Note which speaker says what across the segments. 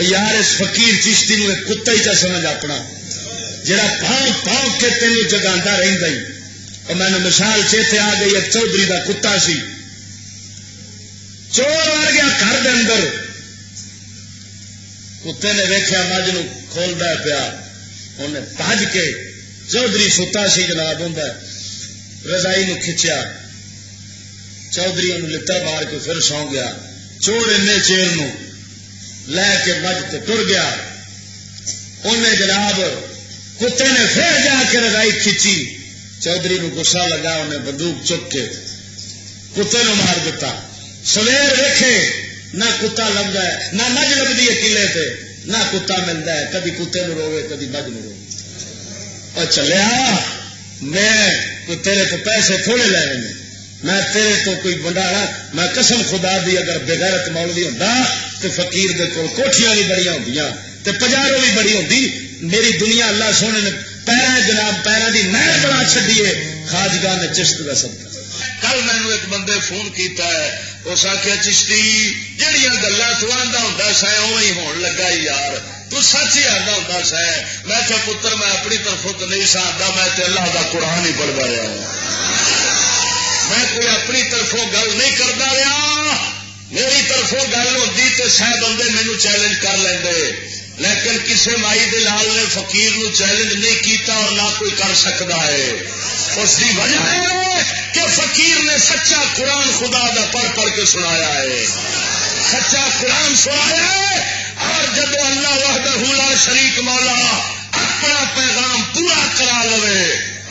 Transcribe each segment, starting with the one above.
Speaker 1: یار اس فقیر چشتی نو ایک کتا ہی چا سمجھ اپنا جڑا پاؤں پاؤں کے تینوں جگا رہتا ہی. اور میں نے مثال چیتے آ گئی. ایک چودھری دا کتا سی, چور آ گیا گھر دے اندر, کتے نے ویخیا مجھ نو کھولتا پیا, انہیں بھج کے چودھری ستا سی جناب ہوں رضائی نو کھچیا, چودھری انہوں لتا مار کے پھر سو گیا. چور این چیر نو لے کے مجھ تے ٹر گیا. انہیں جناب کتے نے پھر جا کے رضائی کھچی, چودھری نو غصہ لگا, انہیں بندوق چک کے کتے نو مار دیتا. سویر ویکھے نہ کتا لگتا ہے نہ مجھ لگتی ہے کلے تے, نہ کتا ملتا ہے, کدی کتے نو روے کدی مجھ نو روے. اور چلیا میں تیرے تو پیسے تھوڑے لے رہے ہیں, میں تیرے تو کوئی بنڈارا, میں قسم خدا دی اگر بغیرت مولوی ہوندا تو فقیر دے کول کوٹھیاں بھی بڑی ہوندیاں تے پجارو بھی بڑی ہوندی. میری دنیا اللہ سونے نے پیرا جناب پیرا دی نہر بنا چھڈی ہے خواجگاہ نے چشت دا صدقہ. کل مینو ایک بندے فون کیتا ہے, اس آخیا چشتی جہاں گلا تو آدھا ہوں سا اوی ہون لگا یار, تو سچ ہی آدھا ہوں سا. میں کہ پتر میں اپنی طرفوں تو نہیں سا آدھا, میں تے اللہ دا قرآن ہی پڑھتا رہا ہوں. میں کوئی اپنی طرفوں گل نہیں کرتا رہا, میری طرفوں گل ہوتی تو شاید بندے مینو چیلنج کر لیں, لیکن کسی مائی دے لال نے فقیر نو چیلنج نہیں کیتا اور نہ کوئی کر سکتا ہے. اس کی وجہ ہے کہ فقیر نے سچا قرآن خدا دا پڑھ پڑھ کے سنایا ہے, سچا قرآن سنایا ہے. اور جب اللہ وحدہ لا شریک مولا اپنا پیغام پورا کرا لے,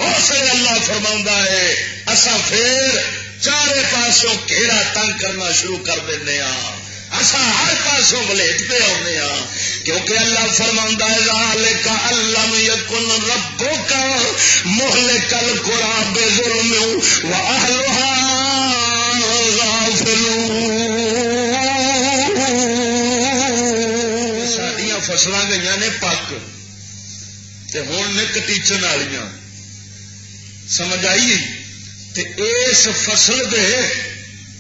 Speaker 1: اس لیے اللہ فرما ہے اصا پھر چارے پاسوں گھیرا تنگ کرنا شروع کر دینے ہاں, اصا ہر پاسوں ولیٹتے آنے ہاں, کیونکہ اللہ فرماندا ہے ذالک علم یکن ربک مہلک القری بظلم واہلھا غافلون. ساڈیاں فصلاں گئیاں نے پک تے ہن نے کٹیچن والیاں, سمجھ آئی؟ تے اس فصل دے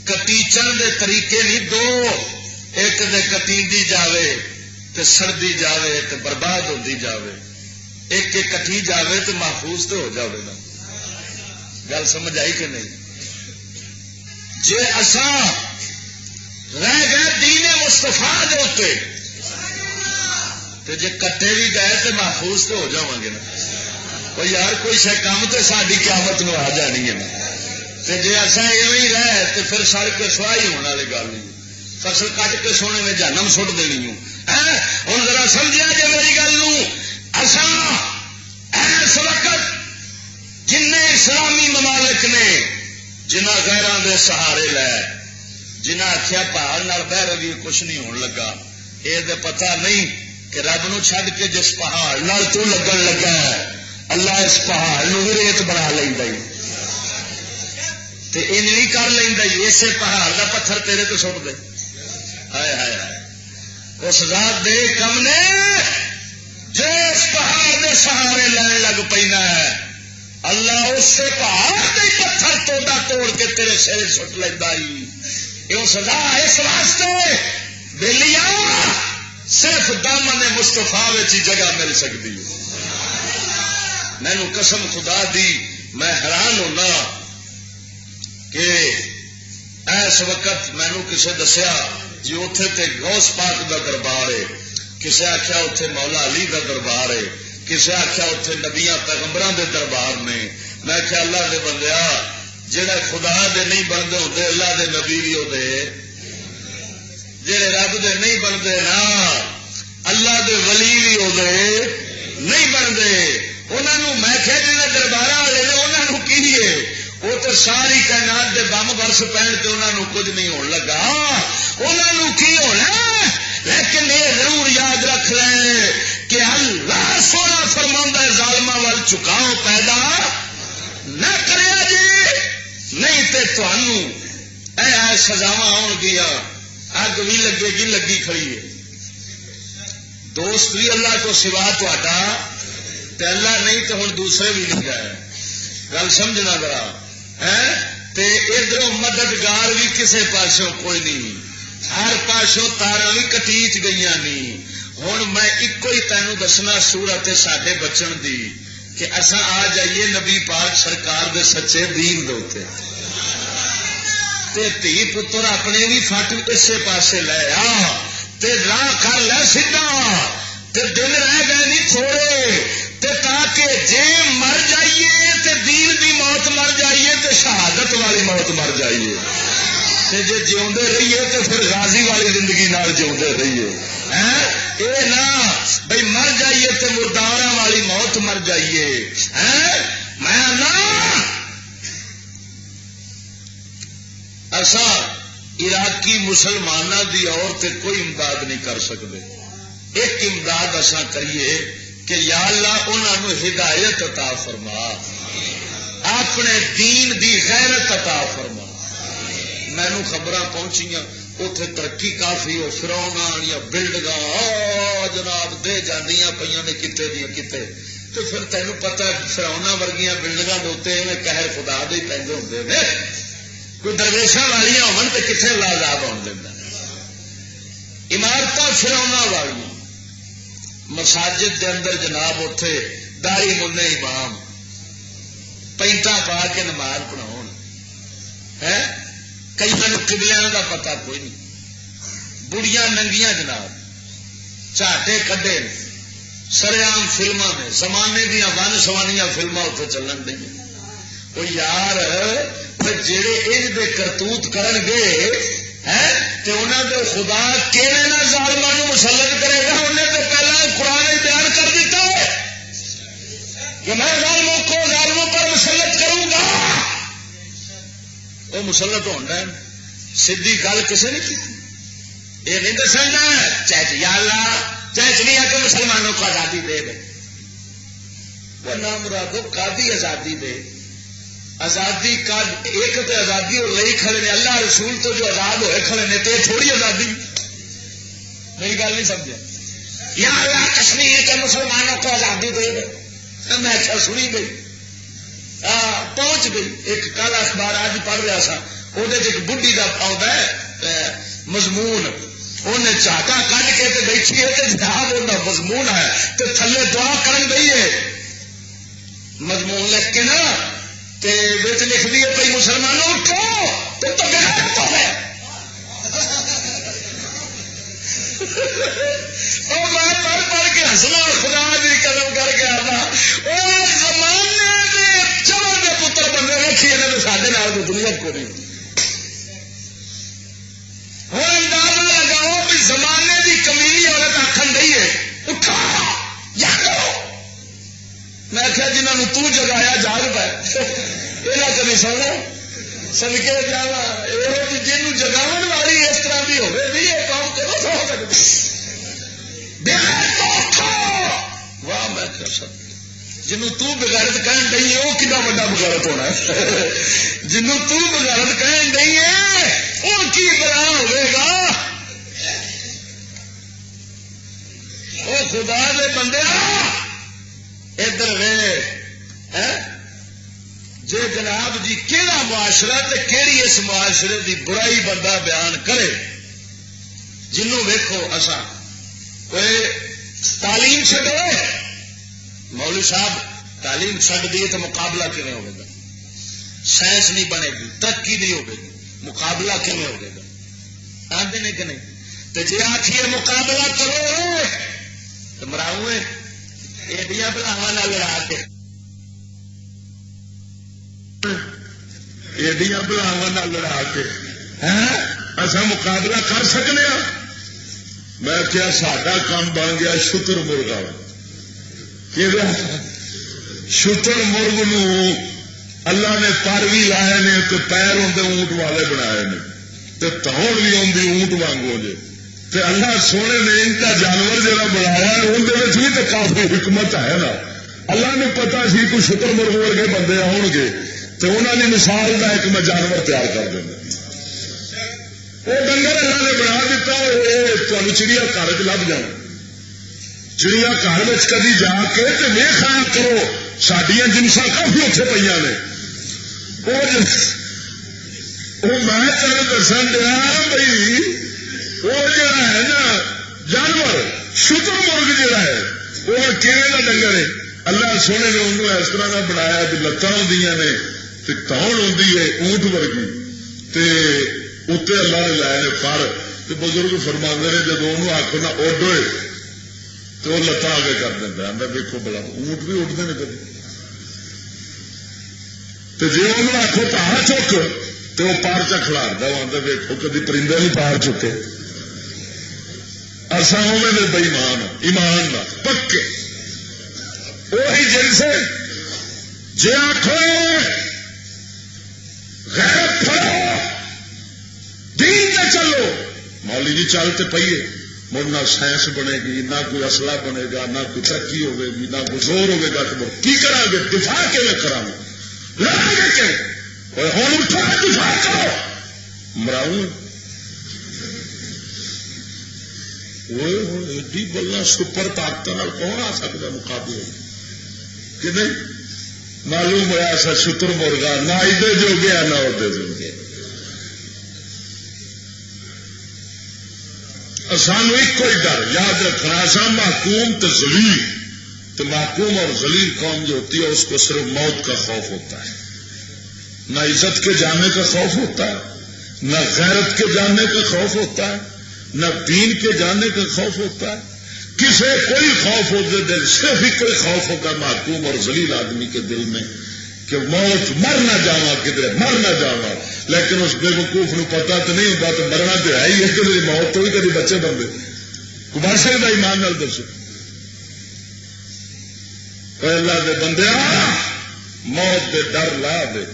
Speaker 1: کٹیچن دے طریقے نہیں دو, ایک دے کٹیندی جاوے تے سڑتی جاوے تے برباد ہوتی جاوے, ایک ایک کٹی جاوے تے محفوظ تو ہو جاوے نا. گل سمجھ آئی کہ نہیں؟ جے اساں رہ گئے دین مصطفیٰ دے اوتے تے جے کٹے بھی گئے تے محفوظ تو ہو جاواں گے نا. وہ یار کوئی شے کام تے ساڈی قیامت نو آ جانی ہے نا. تے جے اساں ایویں رہے تے پھر سڑ کے سواہی ہونے والی گل نہیں, فصل کٹ کے سونے میں جہنم سٹ دینی ہوں. ہوں ذرا سمجھا جی میری گل. اس وقت جن اسلامی ممالک نے جنہ غیران دے سہارے لے, جنہ آخیا پہاڑ نال بہ رہی کچھ نہیں ہون لگا, یہ پتہ نہیں کہ رب نو چھڈ کے جس پہاڑ نال تو لگن لگا ہے اللہ اس پہاڑ نو بھی ریت بنا لینا, تے ان نہیں کر لینا اسے پہاڑ دا پتھر تیرے تو سٹ دے. ہائے ہائے ہائے, اس ذات دے کم نے جس پہاڑ دے سہارے لین لگ پینا ہے اللہ اسے پہاڑ دے پتھر توڑا توڑ کے تیرے سر سٹ لینا. یہ سزا اس واسطے بلیا صرف دامن مصطفیٰ ہی جگہ مل سکتی ہے. مینو قسم خدا دی میں حیران ہونا کہ اس وقت مینو کسے دسیا جی اتے تے غوث پاک دا دربار ہے, کسے آخیا اتے مولا علی دا دربار ہے, کسے آخیا اتے نبیاں پیغمبراں دے دربار نے. میں کہ اللہ دے بندیا جہاں خدا دے نہیں بنتے ہوتے اللہ دے نبی بھی ہوتے, جہے رب دے نہیں بنتے نا اللہ دے ولی بھی ہوتے نہیں بنتے. انہوں میں کہ جہاں دربار والے نے انہوں کی ہے وہ تو ساری کائنات دے بم برس پہن تو انہوں کچھ نہیں ہون لگا, انہوں کی ہونا. لیکن یہ ضرور یاد رکھ لیں کہ اللہ سونا فرماؤں ظالماں وال چکاؤ پیدا نہ کرے جی, نہیں تے تمہوں اے سزاواں آن گیا, اگ بھی لگے گی لگی کھڑی ہے. دوست بھی اللہ کو سوا تا اللہ نہیں تو ہوں دوسرے بھی نہیں گئے. گل سمجھنا ذرا ادھر مددگار بھی کسے پاسوں کوئی نہیں, ہر پاسوں تارا بھی کٹیچ گئی نہیں. ہوں میں ایک ہی تینوں دسنا صورت سڈے بچن دی کہ اصا آ جائیے نبی پاک سرکار دے سچے دین دے دھی پتر اپنے بھی فٹ اسے پاسے لے آ راہ کر لے سیدھا دن رہ گئے نہیں تھوڑے تاکہ جے مر جائیے تے دین دی موت مر جائیے تے شہادت والی موت مر جائیے جی جیوندے رہیے تو پھر غازی والی زندگی نال جیوندے رہیے. اے نہ بھائی مر جائیے تو مرداراں والی موت مر جائیے. میں ایسا عراقی مسلمانوں دی عورت کوئی امداد نہیں کر سکتے. ایک امداد ایسا کریے کہ یا اللہ انہوں ہدایت عطا فرما, اپنے دین دی غیرت عطا فرما. مینو خبر پہنچیاں اتے ترقی کافی ہو فرون یا بلڈنگ جناب دے جانیاں پہ نے کتے دیا کتے تو پھر تینوں پتا فرونا ورگیاں بلڈنگوں کے اتنے قہر خدا دے پہنتے ہوں نے کوئی درویشاں والیاں ہون تو کتنے لازاب آن دینا. عمارت فرونا والی مساجد دے اندر جناب اتے داڑھی منے امام پینٹا پا کے نماز پڑھاؤ ہے. کئی قبلیاں کا پتا کوئی نہیں. بڑیاں ننگیاں جناب چاٹے کڈے سریام فلما میں زمانے دیا ون سوانیاں فلما اتنے چلن دیں. وہ یار جڑے ان دے کرتوت کرن گے انہوں نے خدا کہڑے نہ ظالموں مسلط کرے گا. انہیں تو پہلے قرآن بیان کر دیتا ہے کہ میں ظالموں کو ظالموں پر مسلط کروں گا. وہ مسلط ہونا ہے سیدھی گل کسی نے کی یہ نہیں دسنا چاہے یا اللہ چاہے چلی آ کے مسلمانوں کو آزادی دے دے. وہ نام مرادو قادی آزادی دے. آزادی کا ایک تو آزادی اور لئی کھڑے نے اللہ رسول تو جو آزاد ہوئے کھڑے نے تو یہ تھوڑی آزادی. میری گل نہیں سمجھا. یا اللہ کشمیر کے مسلمانوں کو آزادی دے دے. میں اچھا سنی گئی پہنچ گئی. ایک کل اخبار آج پڑھ رہا سا وہ ایک بڈی کا آتا ہے مضمون انہیں چاٹا کھ کے بیٹھی ہے تو جناب وہ مضمون ہے تو تھلے دعا کرن گئی ہے مضمون لکھ کے نا لکھ دیے پی مسلمانوں اٹھو تو ہے میں پڑھ پڑھ کے ہسنا خدا بھی قدم کر کے آنا وہ زمانے کے چمن کے پتر بندے رکھیے نا تو سارے دنیا کو نہیں. ہوں اندازہ لگاؤ بھی زمانے کی کمیلی عورت آخر گئی ہے اٹھا جاگو. میں آخیا جنہوں تو جگایا جاگ پہ یہ کبھی سونا سدکے جانا جن جگاو والی اس طرح کی ہوگی نہیں یہ کام کرو سو سکتے واہ میں کر سکتا جنوں تو بغیرت کہن ڈئی ہے وہ کتنا بڑا بغیرت ہونا ہے. جنوں تو بغیرت کہن ڈئی ہے وہ کی بلا ہوئے گا. وہ خدا دے بندے ادھر وے جی جناب جی کہڑا معاشرہ تے کیڑی اس معاشرے دی برائی بندہ بیان کرے جنوں ویکھو اسا کوئی تعلیم چھڈو مولوی صاحب تعلیم چھڈ دیے تو مقابلہ کیون ہوگا. سائنس نہیں بنے گی ترقی نہیں ہوگی مقابلہ کیون ہوگا آتے نہیں کہ نہیں. تو جی آخیے مقابلہ کرو تو مراؤ ایڈیاں بلاواں لڑا کے ایڈیاں بلاواں لڑا کے اصا مقابلہ کر سکنے ہاں. میں کیا ساڈا کام بن گیا شتر مرغا شتر مرغ نو اللہ نے پر بھی لائے نے تو پیر ہوں اونٹ والے بنائے نے تو توڑ بھی آتی اونٹ وانگو جے تے اللہ سونے نے ان کا جانور جہاں بنایا اندر بھی تو کافی حکمت ہے نا. اللہ نے پتا سی کوئی شتر مرغ ورگے بندے آن گے تو انہوں نے مثال کا ایک میں جانور تیار کر دینا. وہ ڈنگر اللہ نے بنا دیتا تمہیں چڑیا گھر چ لب جانا. چڑیا گھر میں کدی جا کے ویخ آیا کرو سڈیا جنساں کافی اتنے پہ نے. وہ میں تمہیں دسن دیا بھائی
Speaker 2: وہ جڑا ہے نا جانور شتر مرغ جڑا ہے وہ کیویں کا ڈنگر ہے. اللہ سونے نے انہوں اس طرح کا بنایا بھی لتاں ہوں نے کون ہوتی ہے اونٹ ورگی اتنے اللہ نے لائے پر بزرگ فرما نے جب انہوں آخو نا اڈ ہوئے تو وہ لتاں آگے کر دینا آدھا دیکھو بلا اونٹ بھی اڈتے ہیں کبھی تو جی انہوں آخو پہاڑ چک تو وہ پار چا کھلارتا وہ آتا دیکھو کبھی پرندے نہیں پار چکے اصا میں بےمان ایمان نہ پکے وہی جن سے جی آخو غیرت پھڑو دین تے چلو مولی جی چلتے پیے مڑ نہ سائنس بنے گی نہ کوئی اصلہ بنے گا نہ کوئی ترقی ہوے گی نہ کوئی زور ہوے گا تو کی کرا گے دفاع کیون کرا گے لڑیں گے کہ ہوں اٹھو دفاع کرو مراؤں ایڈی بلنا سپر طاقت کون آ سکتا مقابلے کہ نہیں معلوم ہوا سا شتر مرغا نہ ادھر جو گیا نہ ادھر جو گیا. سانو ایک کوئی ڈر یاد رکھنا سا محکوم تو ذلیل تو محکوم اور ذلیل قوم جو ہوتی ہے اس کو صرف موت کا خوف ہوتا ہے نہ عزت کے جانے کا خوف ہوتا ہے نہ غیرت کے جانے کا خوف ہوتا ہے نہ دین کے جانے کا خوف ہوتا ہے کسی کوئی خوف ہوتے دل صرف ہی کوئی خوف ہوتا ہے محکوم اور ذلیل آدمی کے دل میں کہ موت مر نہ جاوا کدھر مر نہ جاوا لیکن اس بے وقوف نو پتا تو نہیں ہوتا تو مرنا تو ہے ہی ہے کہ موت تو ہی کبھی بچے بندے کمار سکتا ایمان نال دسو اللہ دے بندے موت دے ڈر لا دے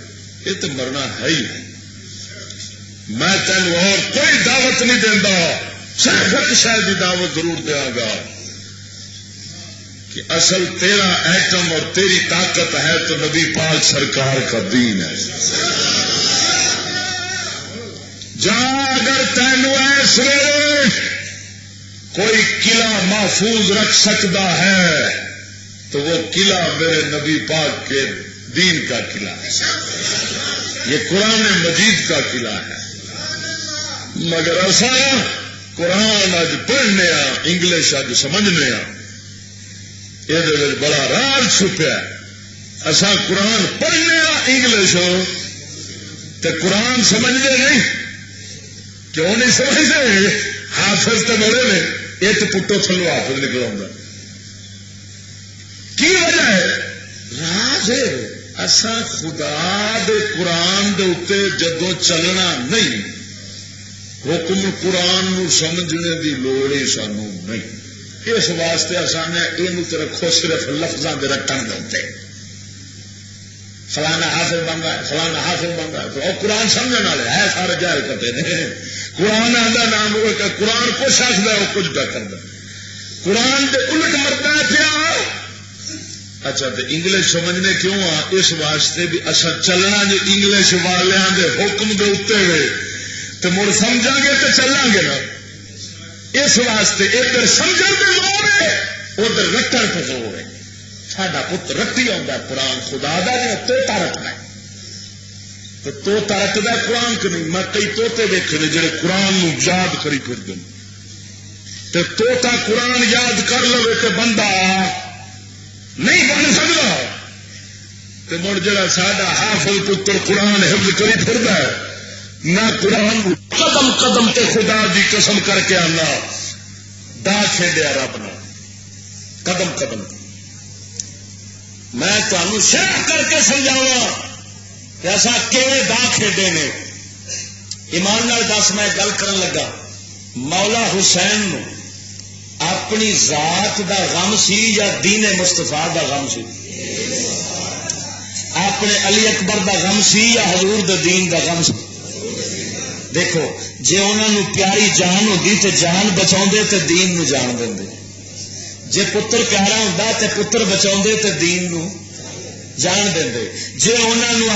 Speaker 2: یہ تو مرنا ہے ہی میں تینوں اور کوئی دعوت نہیں دینا صرف شاید کی دعوت ضرور دیا گا کہ اصل تیرا ایٹم اور تیری طاقت ہے تو نبی پاک سرکار کا دین ہے. جا اگر تینوں ایسے کوئی قلعہ محفوظ رکھ سکتا ہے تو وہ قلعہ میرے نبی پاک کے دین کا قلعہ ہے. یہ قرآن مجید کا قلعہ ہے. مگر ایسا قرآن اج پڑھنے انگلش اج سمجھنے یہ بڑا راز چھپیا. ایسا قرآن پڑھنے انگلش تو قرآن سمجھتے نہیں کیوں نہیں سمجھتے حافظ تو بڑے نے ایک پٹو تھلو حافظ نکل آؤں کی وجہ ہے راز ایسا خدا دے قرآن دے اتنے جدو چلنا نہیں حکم قرآن نو سمجھنے دی لوڑ ہی سانو نہیں. اس واسطے آسان ہے یہ رکھو صرف لفظوں کے رٹن دے فلانا حافظ بن رہا ہے فلانا حافظ بن رہا ہے تو قرآن سمجھنے والے ہے سارے جائر کرتے ہیں. قرآن آدھا نام ہوگا قرآن کچھ آخر وہ کچھ پہ کرتا قرآن دے الٹ مرتا ہے پیا. اچھا تو انگلش سمجھنے کیوں آ اس واسطے بھی اصا چلنا جو انگلش والوں کے حکم دے اتنے ہوئے تو مڑ سمجھا گے تو چلاں گے نا. اس واسطے ادھر سمجھن کی لوڑ ہے ادھر رٹن کی لوڑ ہے. ساڈا پت رٹی آتا قرآن خدا دا نہیں توتا رٹنا تو توتا رٹتا قرآن کو نہیں. میں کئی توتے دیکھے جڑے قرآن نو یاد کری پھرتے ہیں توتا قرآن یاد کر لو تو بندہ نہیں بن سکتا تو مڑ جڑا ساڈا حافظ پتر قرآن حفظ کری پھرتا ہے نہ قرآن قدم قدم تے خدا دی قسم کر کے آنا دا کھیڈیا رب نے قدم قدم. میں تمہیں شرح کر کے سمجھاوا کہ ایسا کیڑے دا کھیڈے نے. ایمان نال دس میں گل کرن لگا مولا حسین نو اپنی ذات دا غم سی یا دین مصطفیٰ دا غم سی؟ اپنے علی اکبر دا غم سی یا حضور دا دین دا غم سی؟ دیکھو جی انہوں پیاری جان ہوتی تو جان بچا تو دین نو جان دیں جی پتر پیارا ہوں تو پتر بچا تو دین نو جان دیں جی انہوں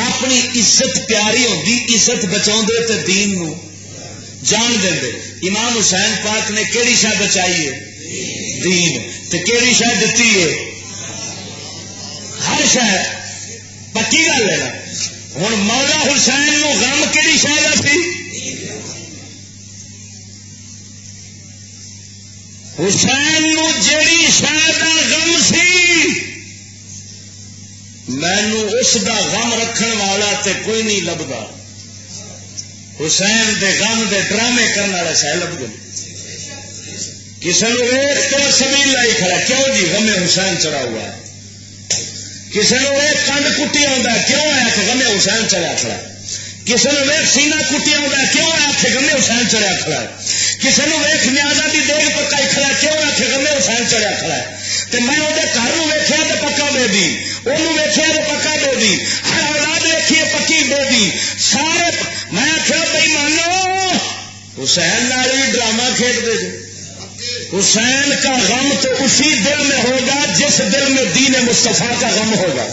Speaker 2: اپنی عزت پیاری ہوتی عزت بچا تو دین نو جان دیں. امام حسین پاک نے کیڑی شاہ بچائی ہے؟ دین. تو کیڑی شاہ دیتی ہے؟ ہر شاہ. پکی گل ہے نا. ہوں مولا حسین نو غم کہڑی شاید سی
Speaker 1: حسین نو جیڑی شاید غم سی مینو اس دا غم رکھن والا تے کوئی نہیں لبدا. حسین دے غم دے ڈرامے کرنے والا سہ لب گئے. کسی نے ویخ تو سبیل لائی کھڑا کیوں جی غم حسین چڑھا ہوا ہے. کسی نے ویخ کنڈ کٹی آتا کیوں آیا کہ غم حسین چڑھا کھڑا. کسی نے ویخ سینہ کٹی آتا کیوں آیا کہ غم حسین چڑھا کھڑا. کسی نے ویخ نیازا کی دیگ پکائی کھڑا کیوں آیا کہ غم حسین چڑھا کھڑا ہے. تو میں وہ گھر ویخیا تو پکا دے دی وہ ویخیا تو پکا دے دی ہر اولاد ویکھیے پکی دے دی سارے. میں آخیا بھائی مانو حسین نال بھی ڈرامہ کھیڈ دے جی. حسین کا غم تو اسی دل میں ہوگا جس دل میں دین مصطفیٰ کا غم ہوگا.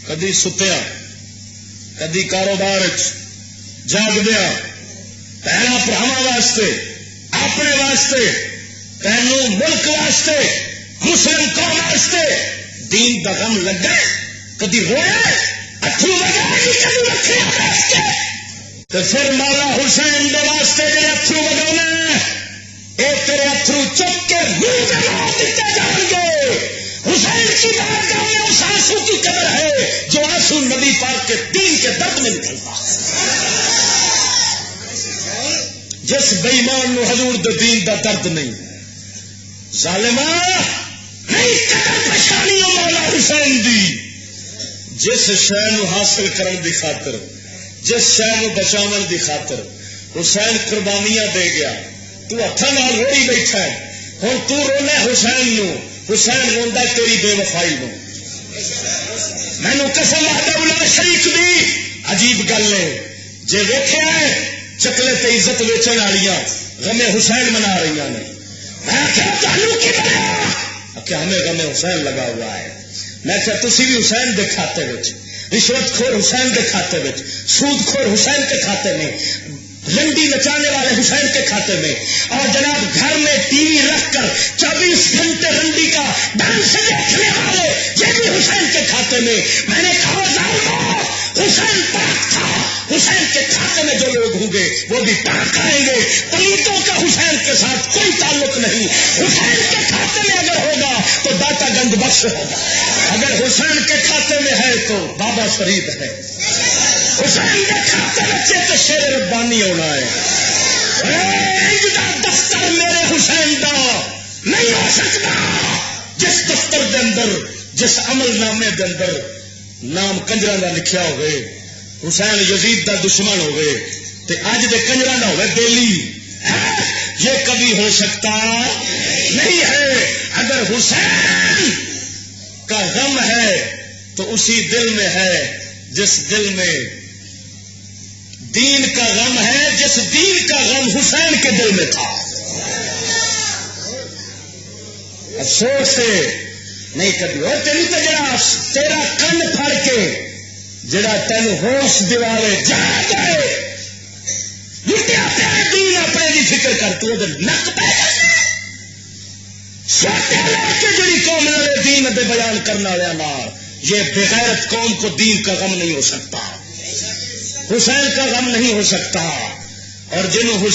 Speaker 1: کدی ستیا کدی کاروبار جاگدیا پہلا براہما واسطے اپنے واسطے تینوں ملک واسطے مسلم قوم واسطے دین دا غم لگا. کدی رویا اترو وگائے کدی رکھے تو پھر مولا حسین دے واسطے جڑے اترو وگانے اے تیرے اترو چک کے منہ تے مار دیتے جان گے. حسین کی بارگاہ میں اس آنسو کی قدر ہے جو آنسو نبی پاک کے دین کے درد میں نکلتا ہے. جس بےمان نو حضور دے دین دا درد نہیں ظالما نہیں قدر پریشانی مولا حسین دی. جس شے نو حاصل کرن دی خاطر جس شے نو بچاون دی خاطر حسین قربانیاں دے گیا. تو ہاتھاں نال روئی بیٹھا ہے ہن تو رونا حسین نو. حسین روندا تیری بے وفائی نو. مینو قسم وحدہ لا شریک دی عجیب گل ہے جے ویکھیا ہے چکلے تے عزت ویچن والیاں غم حسین منا رہی نے. میں کہ ہمیں غم حسین لگا ہوا ہے. میں کہ تسی بھی حسین دے کھاتے وچ رشوت خور حسین کے کھاتے میں سود خور حسین کے کھاتے میں رنڈی نچانے والے حسین کے کھاتے میں اور جناب گھر میں ٹی وی رکھ کر 24 گھنٹے رنڈی کا ڈانس دیکھنے والے یہ بھی حسین کے کھاتے میں. میں نے کہا حسین پاک تھا. حسین کے کھاتے میں جو لوگ ہوں گے وہ بھی پاک آئیں گے. پلیتوں کا حسین کے ساتھ کوئی تعلق نہیں. حسین کے کھاتے میں اگر ہوگا تو داتا گنج بخش ہوگا. اگر حسین کے کھاتے میں ہے تو بابا فرید ہے. حسین کے کھاتے بچے تو شیر ربانی ہونا ہے. دفتر میرے حسین دا نہیں ہو سکتا جس دفتر دے اندر جس عمل نامے دے اندر نام کنجرا کا لکھیا ہوئے حسین یزید دا دشمن ہوئے تے اج دے کنجرا دا ہوئے بیلی. یہ کبھی ہو سکتا نہیں ہے. اگر حسین کا غم ہے تو اسی دل میں ہے جس دل میں دین کا غم ہے, جس دین کا غم حسین کے دل میں تھا. افسوس سے نہیں کبھی اور تیری تو جڑا تیرا کن پھڑ کے جڑا تین ہوش دیوارے جا جائے لٹیا پیا دین اپنے کی فکر کر تو نک پہ سوٹے لے کے جڑی قوم والے دین دے بیان کرنے والے یہ بغیرت قوم کو دین کا غم نہیں ہو سکتا, حسین کا غم نہیں ہو سکتا. اور جنہوں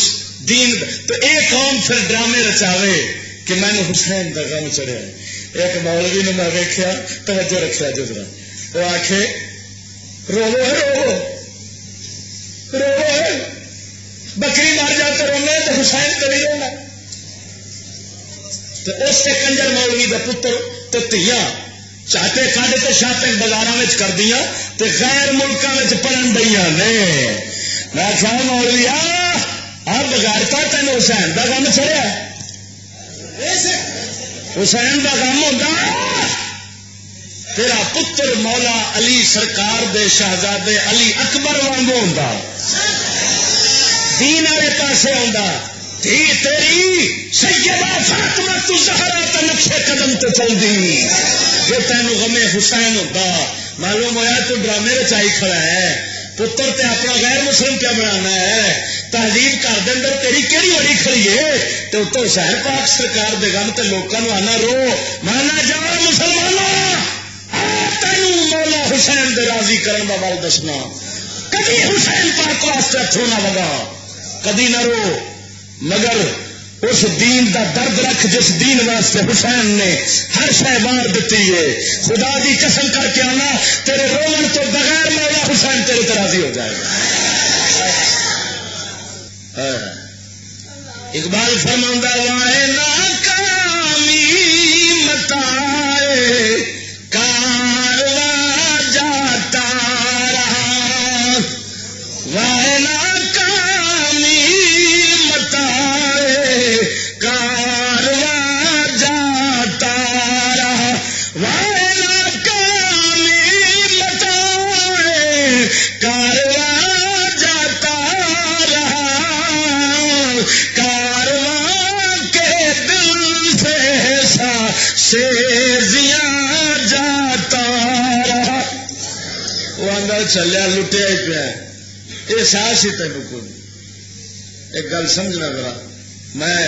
Speaker 1: دین تو ایک قوم پھر ڈرامے رچاوے کہ میں نے حسین کا غم چڑھیا. ایک مولوی نے میں دیکھا توجہ رکھا جزرا وہ آخے رو رو رو بکری مار جا تو رونا تو حسین تو نہیں رونا. تو اس سے کنجر مولوی کا پتر تو تیاں چاہتے کھاڑے تو شاپنگ بازار کر دیا تو غیر ملکوں میں پڑھن دیا نے. میں کیا مولوی آپ بغیرتا تین حسین کا غم چڑھیا, حسین کا غم ہوتا تیرا پتر مولا علی سرکار دے شہزادے علی اکبر وانگو ہوتا دین والے پاسے آتا تھی تیری سیدہ فاطمہ الزہرا تے نقشے قدم تے چل دی. جو تینوں غم حسین ہوتا معلوم ہوا تو ڈرامے رچائی کھڑا ہے, پتر تے اپنا غیر مسلم کیا بنانا ہے. تہذیب گھر دے اندر تیری کہڑی بڑی کھڑی ہے تو اتوں حسین پاک سرکار دے غم تے لوکاں نوں آنا رو مانا جا مسلمانوں تینوں مولا حسین دے راضی کرن دا ول دسنا کدی حسین پاک واسطے ہتھوں نہ وگا کدی نہ رو مگر اس دین دا درد رکھ جس دین واسطے حسین نے ہر شے وار دیتی ہے خدا دی قسم کر کے آنا تیرے رون تو بغیر مولا حسین تیرے تے راضی ہو جائے گا اقبال فرماندہ وائے ناکامی متائے کارواں جاتا رہا وائے ناکامی متائے کارواں جاتا رہا وائے ناکامی متائے کارواں جاتا رہا وہ اندر چلیا لٹیا ہی پیا یہ احساس ہی تین کو ایک گل سمجھنا ذرا میں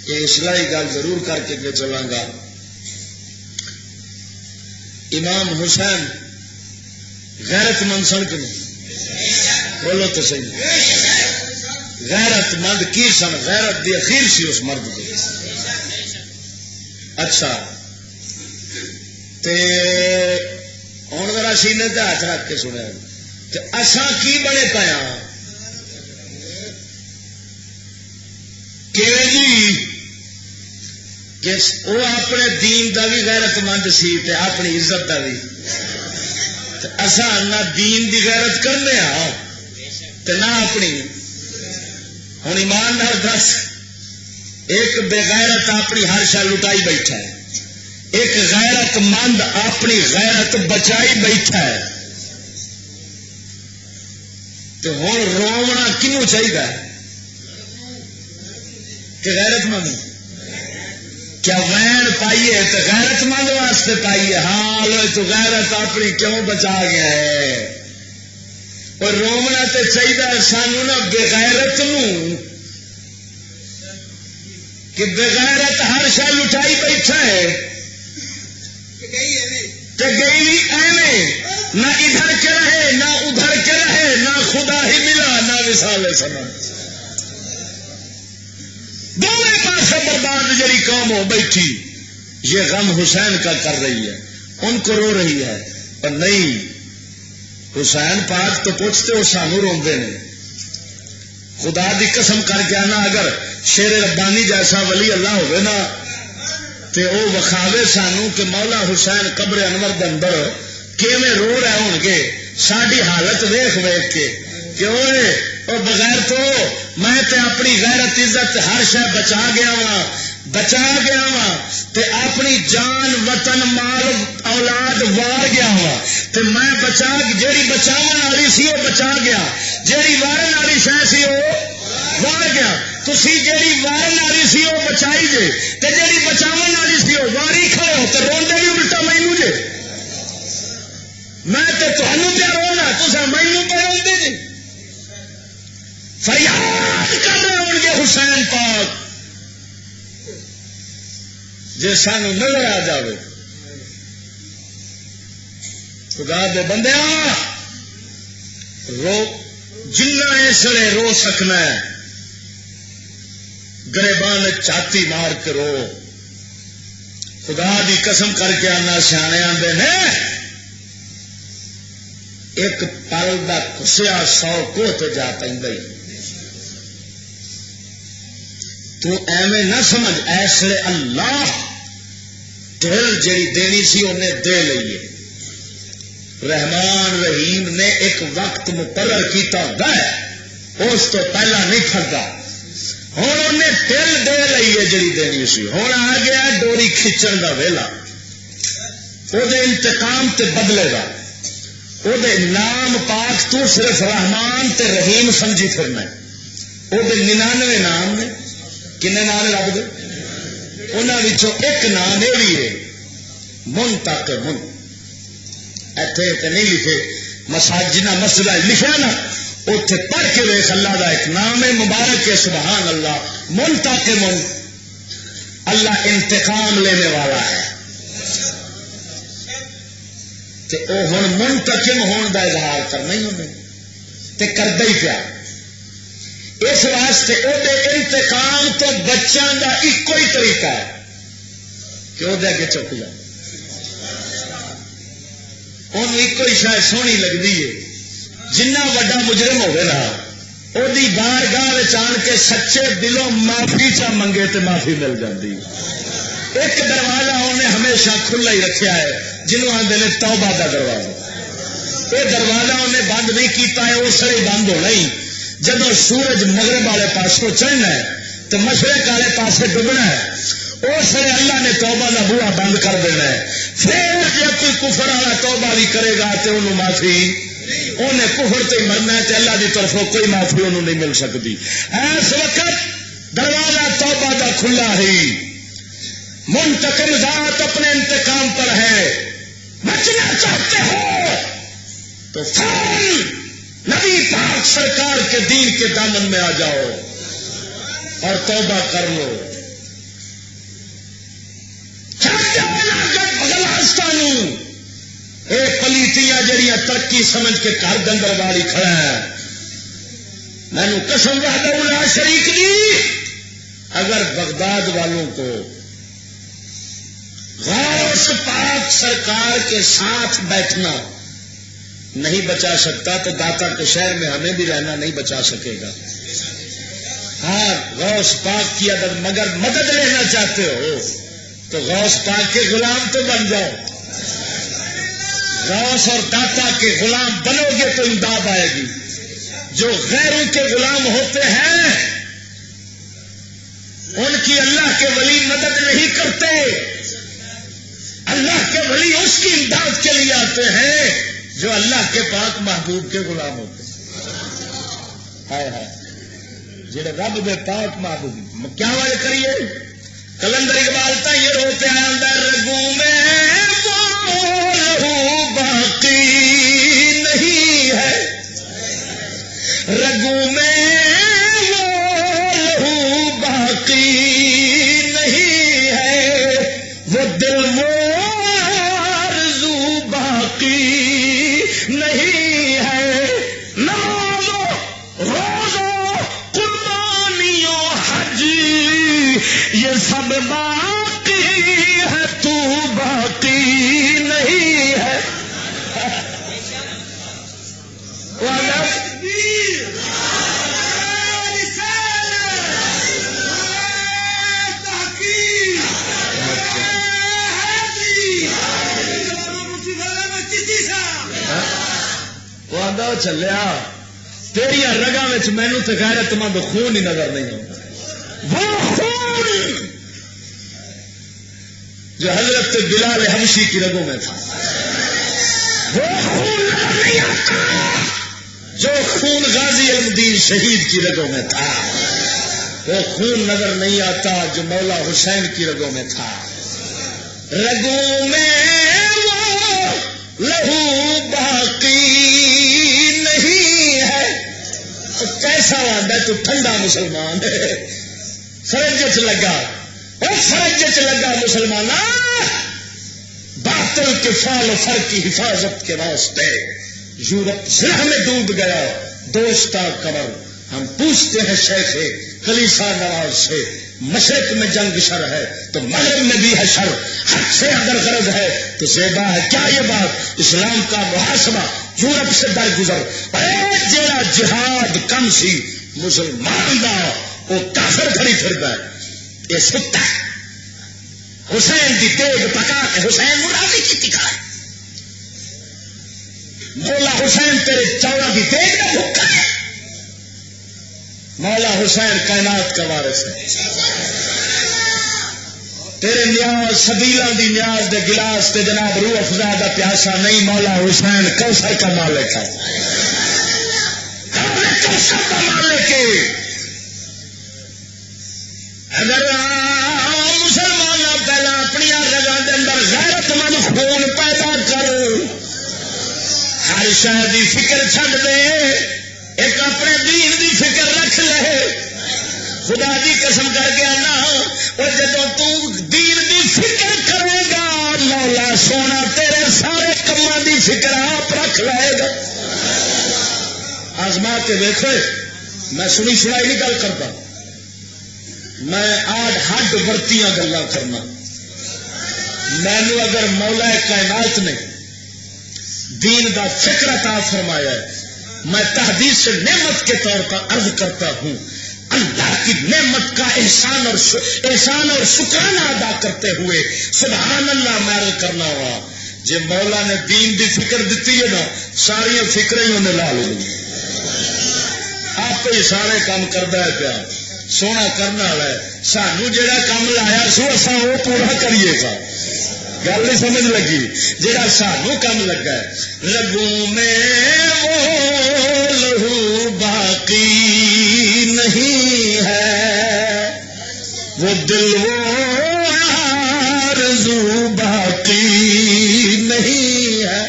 Speaker 1: یہ اصلاحی گل ضرور کر کے چلا گا امام حسین غیرت مند سن کے نہیں بولو تو صحیح غیرت مند کی سن غیرت دی اخیر سی اس مرد کی اچھا ہوں ذرا سینے تے ہاتھ رکھ کے سنیا اساں کی بنے پایا کہ وہ اپنے دین دا بھی غیرت مند سی تے اپنی عزت دا بھی اساں نہ دین دی غیرت کرنے تے نہ اپنی ہوں ایمان نال دس ایک بغیرت اپنی ہر شے لٹائی بیٹھا ہے ایک غیرت مند اپنی غیرت بچائی بیٹھا ہے تو ہوں رونا کنوں چاہیے کہ غیرت مند کیا وین پائیے تو غیرت مند واسطے پائیے ہاں لو تو غیرت اپنی کیوں بچا گیا ہے اور رونا تو چاہیے سانو نا بغیرت نو کہ بغیرت ہر شے لٹائی بیٹھا ہے کہ گئی ایویں نہ ادھر کے رہے نہ ادھر کے رہے نہ خدا ہی ملا نہ وصال سمجھ دونوں پاس برباد جڑی قوم ہو بیٹھی یہ غم حسین کا کر رہی ہے ان کو رو رہی ہے اور نہیں حسین پاک تو پوچھتے ہو سانو روندے نے خدا دی قسم کر کے آنا اگر شیر ربانی جیسا ولی اللہ ہوئے نا تے او وکھاوے سانو کہ مولا حسین قبر انور دے اندر کیویں رو رہے ہون گے ساڈی حالت ویکھ ویکھ کے کہ اوئے او بغیر تو میں تے اپنی غیرت عزت ہر شے بچا گیا وا تے اپنی جان وطن مال اولاد وار گیا وا تے میں جیڑی بچاون والی سی او بچا گیا جیڑی وارن والی شے سی او وار گیا تسی جیڑی وارن والی سی وہ بچائی جے تے جیڑی بچاون والی سی وہ واری کھڑے ہو تے روندے بھی الٹا مینوں جے میں تے تہانوں پہ رونا تساں مینوں پہ روندے جے فریاد کر رہے ہون گے حسین پاک جے سانو نظر آ جاوے خدا دے بندیاں رو جنہ اس لیے رو سکنا ہے گریبان چھاتی مار کے رو خدا دی قسم کر کے آنا سیانے آندے نے ایک پل دا کسیا 100 کوہ تے جا پیندا تو ایویں نہ سمجھ ایسے اللہ دل جڑی دینی سی انہیں دے لئیے رحمان رحیم نے ایک وقت مقرر کیتا ہوتا ہے اس تو پہلا نہیں پھردا ہوں انہیں دل دے لئیے جڑی دینی سی ہوں آ گیا ڈوری کھچن دا ویلا وہ انتقام تے بدلے گا وہ نام پاک تو صرف رحمان تے رحیم سمجھی پھرنا وہ 99 نام نے کنے نام رب دے انہوں ایک نام یہ بھی ہے من تک من ایتھے تے نہیں لکھے مساجنا مسجد لکھا نا اتے پڑھ کے ویخ اللہ کا ایک نام ہے مبارک ہے سبحان اللہ منتقم اللہ انتقام لینے والا ہے تے او ہن منتقم ہون دا اظہار کرنا ہی انہیں تے کردا ہی پیا اس واسطے او دے انتقام تو بچن دا ایکو ہی طریقہ ہے کہ وہ اگے چک جائے انہوں ایک ہی شاید سونی لگتی ہے جنہ وڈا مجرم ہوگا نا وہ بارگاہ آن کے سچے دلوں معافی چا منگے تو معافی مل جاتی ایک دروازہ انہیں ہمیشہ کھلا ہی رکھا ہے جنہوں آتے ہیں توبہ کا دروازہ یہ دروازہ انہیں بند نہیں کیتا ہے اس لیے بند ہونا ہی جب سورج مغرب والے پاسوں چڑھنا ہے تو مشرق والے پاسے ڈبنا ہے اس لیے اللہ نے توبہ کا بوا بند کر دینا ہے پھر جب کوئی کفر والا توبہ بھی کرے گا تو انہوں معافی انہیں کفر تے مرنا ہے اللہ کی طرفوں کوئی معافی انہوں نہیں مل سکتی اس وقت دروازہ توبہ کا کھلا ہی منتقم ذات اپنے انتقام پر ہے بچنا چاہتے ہو تو فوراً نبی پاک سرکار کے دین کے دامن میں آ جاؤ اور توبہ کر لو پلیتیاں جڑیاں ترقی سمجھ کے گھر کے اندر والی کھڑا ہے مینو قسم وحدہ لا شریک دی اگر بغداد والوں کو غوث پاک سرکار کے ساتھ بیٹھنا نہیں بچا سکتا تو داتا کے شہر میں ہمیں بھی رہنا نہیں بچا سکے گا ہاں غوث پاک کی اگر مگر مدد لینا چاہتے ہو تو غوث پاک کے غلام تو بن جاؤ غوث اور داتا کے غلام بنو گے تو امداد آئے گی جو غیروں کے غلام ہوتے ہیں ان کی اللہ کے ولی مدد نہیں کرتے اللہ کے ولی اس کی امداد کے لیے آتے ہیں جو اللہ کے پاک محبوب کے غلام ہوتے ہیں جڑے رب دے پاک محبوب کیا وجہ کریے کلندر اقبال تا یہ روتے ہیں اندر رگوں میں وہ لہو باقی نہیں ہے رگوں میں وہ لہو باقی نہیں ہے وہ دل وہ آرزو باقی نہیں ہے نمازو روزو قربانیوں حج یہ سب باقی ہے تو باقی نہیں ہے چلیا تیریا رگا مینو تو غیرت مند خون ہی نظر نہیں آتا وہ خون جو حضرت بلال حبشی کی رگوں میں تھا وہ خون نظر نہیں آتا جو خون غازی الدین شہید کی رگوں میں تھا وہ خون نظر نہیں آتا جو مولا حسین کی رگوں میں تھا رگوں میں وہ لہو باقی نہیں ہے کیسا آدھا تو ٹھنڈا مسلمان فرج چ لگا وہ فرج چ لگا مسلمان باطل کے فال و فر کی حفاظت کے واسطے یورپ زرہ میں ڈوب گیا دوستا قبر ہم پوچھتے ہیں شیخ کلیسا نواز سے مشرق میں جنگ شر ہے تو مغرب میں بھی ہے شر حق سے اگر غرض ہے تو زیبا ہے کیا یہ بات اسلام کا محاسبہ یورپ سے درگزر جیڑا جہاد کم سی مسلمان دا وہ کافر کھڑی پھر گئے یہ ستا حسین کی تیگ پکا کے حسین مرادی کی ٹکا مولا حسین تیرے چوڑا کی تیگ کا بھوکا ہے مولا حسین کائنات کا وارث ہے تیرے نیاز سبیلا دی نیاز دے گلاس تے جناب روح افزا دا پیاسا نہیں مولا حسین کوثر کا مالک ہے کوثر کا مالک ہے اگر مسلمان پہلا اپنی رگاں دے اندر غیرت مند خون پیدا کر ہر شہر دی فکر چھڈ دے ایک اپنے دین دی فکر رکھ لے. خدا دی قسم کر کے آنا اور جدو دین دی فکر کرے گا مولا سونا تیرے سارے کماں دی فکر آپ رکھ لے گا. آزما کے دیکھو میں سنی سنائی نہیں گل کرتا میں آج ہڈ ورتیاں گلا کرنا. مینو اگر مولا کائنات نے دین دا فکر عطا فرمایا ہے میں تحدیث سے نعمت کے طور پر عرض کرتا ہوں اللہ کی نعمت کا احسان اور شکرانہ ادا کرتے ہوئے سبحان اللہ میں عرض کرنا ہوا. جی مولا نے دین دی فکر دیتی ہے نا ساری فکریں ہی انہیں لا لی آپ ہی سارے کام کرتا ہے پیا سونا کرنے والا ہے. سانو جہاں کام لایا سو اصا وہ پورا کریے گا. گل نہیں سمجھ لگی جہاں سانو کام لگا ہے رگوں میں وہ لہو باقی نہیں ہے وہ دل وہ آرزو باقی نہیں ہے.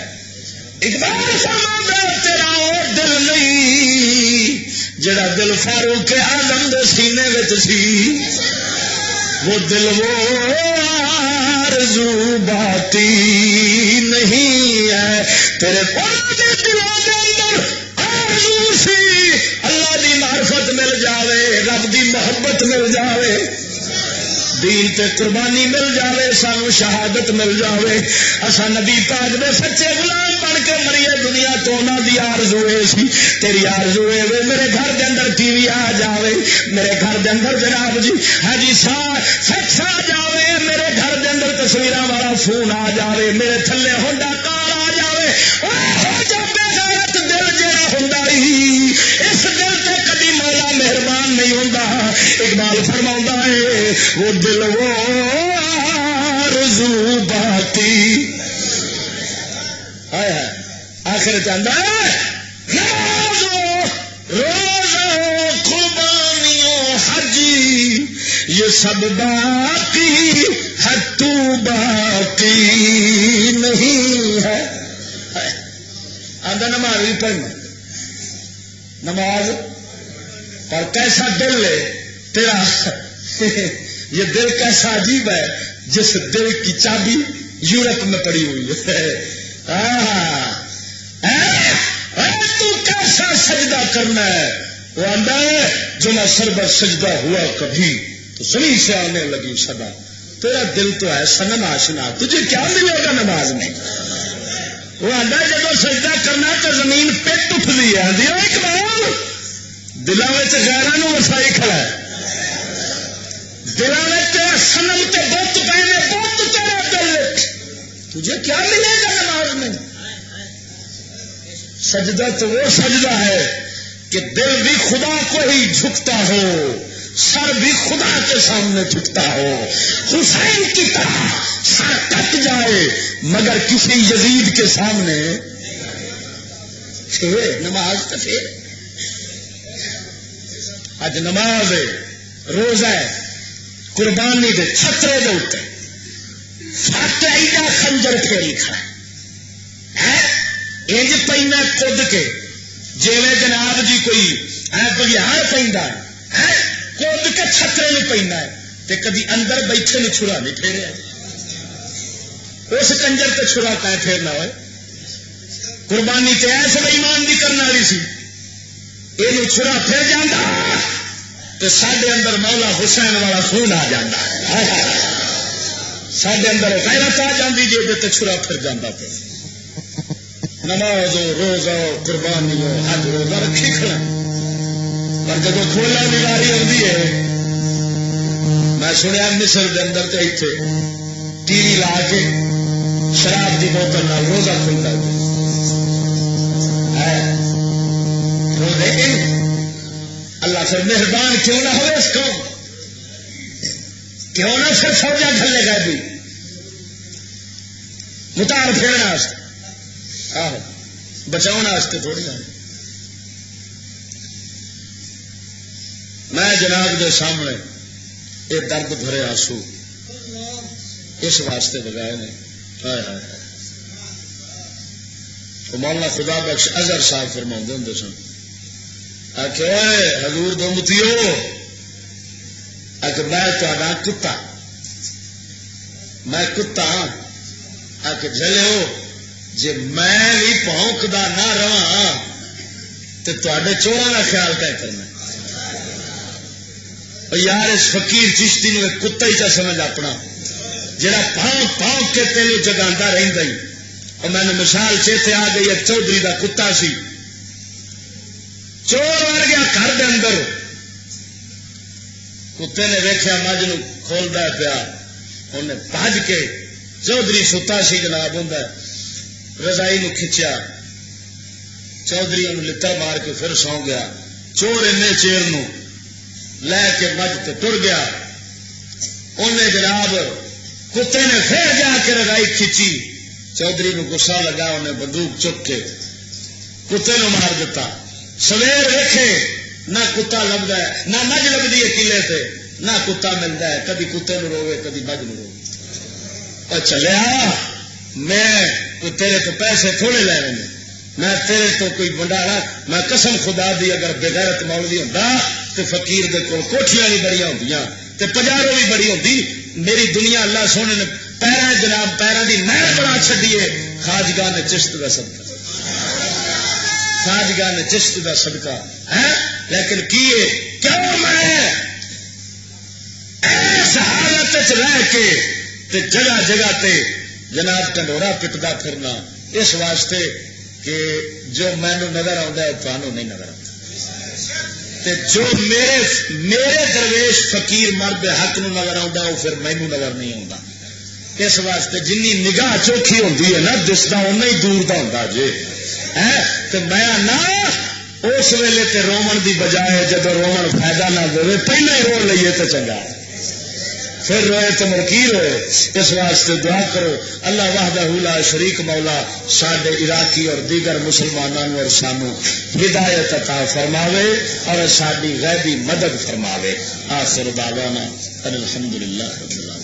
Speaker 1: اقبال فرماتا تیرا وہ دل نہیں جڑا دل فاروق اعظم دے سینے وچ سی وہ دل وہ آرزو باقی نہیں ہے. تیرے پرانے دلوں کے اندر آرزو سی اللہ دی معرفت مل جاوے رب دی محبت مل جاوے دین تے قربانی مل جاوے سانو شہادت مل جاوے اسا نبی پاک دے سچے غلام بن کے مریے دنیا تو انہاں دی آرزو اے سی. تیری آرزو اے وے میرے گھر دے اندر ٹی وی آ جاوے میرے گھر دے اندر جناب جی ہاں جی سیکس آ جاوے میرے گھر دے اندر تصویراں والا فون آ جاوے میرے تھلے ہونڈا کار آ جاوے ہو جا بے غیرت دل جڑا ہوندا ہی اس دل تے کبھی مولا مہربان نہیں ہوندا. اقبال فرماؤندا ہے وہ دل وہ آرزو باقی ہے آخر چاہتا ہے نمازوں روزوں قربانیوں حجی یہ سب باقی ہے تو باقی نہیں ہے. آدھا نماز بھی پڑھنا نماز اور کیسا دل ہے تیرا یہ دل کیسا عجیب ہے جس دل کی چابی یورپ میں پڑی ہوئی ہے. تو کیسا سجدہ کرنا ہے وہ آندہ ہے جو نہ سربت سجدہ ہوا کبھی تو زمین سے آنے لگی صدا. تیرا دل تو ہے صنم آشنا تجھے کیا ملے گا نماز میں. وہ آندہ ہے جب سجدہ کرنا تو زمین پٹ اٹھتی ہے آدھی اقبال دلوں میں غیروں وسائی کھڑا ہے دلوں میں صنم تے بت پہنے بت تیرا دل تجھے کیا ملے گا نماز میں. سجدہ تو وہ سجدہ ہے کہ دل بھی خدا کو ہی جھکتا ہو سر بھی خدا کے سامنے جھکتا ہو. حسین کی طرح سر کٹ جائے مگر کسی یزید کے سامنے نماز تو پھر اج نماز ہے روزہ ہے قربانی دے چھترے دے اوپر فاتحہ خنجر پھیری کھڑا ہے انج پینا کد کے جیویں جناب جی کوئی بگیار پیندا ہے کد کے چھترے نو پینا ہے تے کدی اندر بیٹھے نو چھڑا نہیں پھیریا اس کنجر تے چھڑا پہ پھیرنا ہوئے قربانی تے ایسے ایمان دی کرنے والی سی یہ چھڑا پھر جانا تو سڈے اندر مولا حسین والا خون آ جاتا ہے سڈے اندر غیرت آ جاتی جی یہ چھڑا پھر جانا پہ نماز روزہ قربانی حج روزہ رکھی کھڑا پر جب کھولا کی واری آتی ہے میں سنیا مصر کے اندر تو اتنے ٹی وی لا کے شراب کی بوتل نہ روزہ کھلتا ہے روزے اللہ سے مہربان کیوں نہ ہو اس کو کیوں نہ پھر فوجا کھلے گا بھی متار پھیرنا آہو بچاؤ تھوڑی ہے میں جناب دے سامنے یہ درد بھرے آنسو اس واسطے بگائے نے مولانا خدا بخش اظہر صاحب فرما ہوں سن حضور دو متیو میں تا کتا میں کتا ہاں جلو جی میں بھی پونکدا نہ رہا تو تے چوراں کا خیال کیا کرنا یار اس فقیر چشتی نے کتا ہی چا سمجھ اپنا جڑا پونک پونک کے تینوں جگا رہتا ہی اور میں نے مثال چیتے آ گئی ایک چودھری کا کتا سی چور وڑ گیا گھر دے اندر کتے نے ویخیا مجھ نو کھولتا پیا انہیں بھج کے چودھری ستا سی جناب ہوں رضائی نو کھچیا چودھری انہوں لتر مار کے پھر سو گیا چور چیر نو لے کے مجھ تے ٹر گیا انہیں جناب کتے نے پھر جا کے رضائی کھچی چودھری نو غصہ لگا انہیں بندوق چک کے کتے نو مار دیتا سویر ویکھے نہ کتا لبدا ہے نہ مجھ لبدی ہے کلے تے نہ کتا ملتا ہے کدی کتے نو روے کدی مجھ نو روے اور چلیا میں تیرے تو پیسے تھوڑے لے رہے ہیں میں تیرے تو کوئی بنڈارا میں قسم خدا دی اگر بغیرت مولوی ہوندا تے فقیر دے کول کوٹھیاں بھی بڑی ہوندیاں تے پجارو بھی بڑی ہوندی میری دنیا اللہ سونے نے پیراں جناب پیراں دی نہر بنا چھڈی ہے خواجگاہ نے چشت دا صدقہ خواجگاہ نے چشت دا صدقہ ہے لیکن کیے کیوں میں اس حالت رہ کے تے جگہ جگہ تے جناب ٹنڈورا پٹدا پھرنا اس واسطے کہ جو مینو نظر آتا ہے تمہوں نہیں نظر آتا جو میرے درویش فقیر مرد حق نو نظر آتا وہ پھر مینو نظر نہیں آتا اس واسطے جنی نگاہ چوکھی ہوتی ہے نا دستا اُنہ ہی دور کا ہوتا جی تو میں نہ اس ویلے تے رومن دی بجائے جب رومن فائدہ نہ دے پہلے ہی رو لیے تو چنگا پھر روئے تو مرکیر ہوئے اس واسطے دعا کرو اللہ وحدہ لا شریک مولا ساڈے عراقی اور دیگر مسلمانوں اور سانو ہدایت عطا فرماوے اور ساری غیبی مدد فرماوے آخر دعوانا الحمدللہ رب العالمین.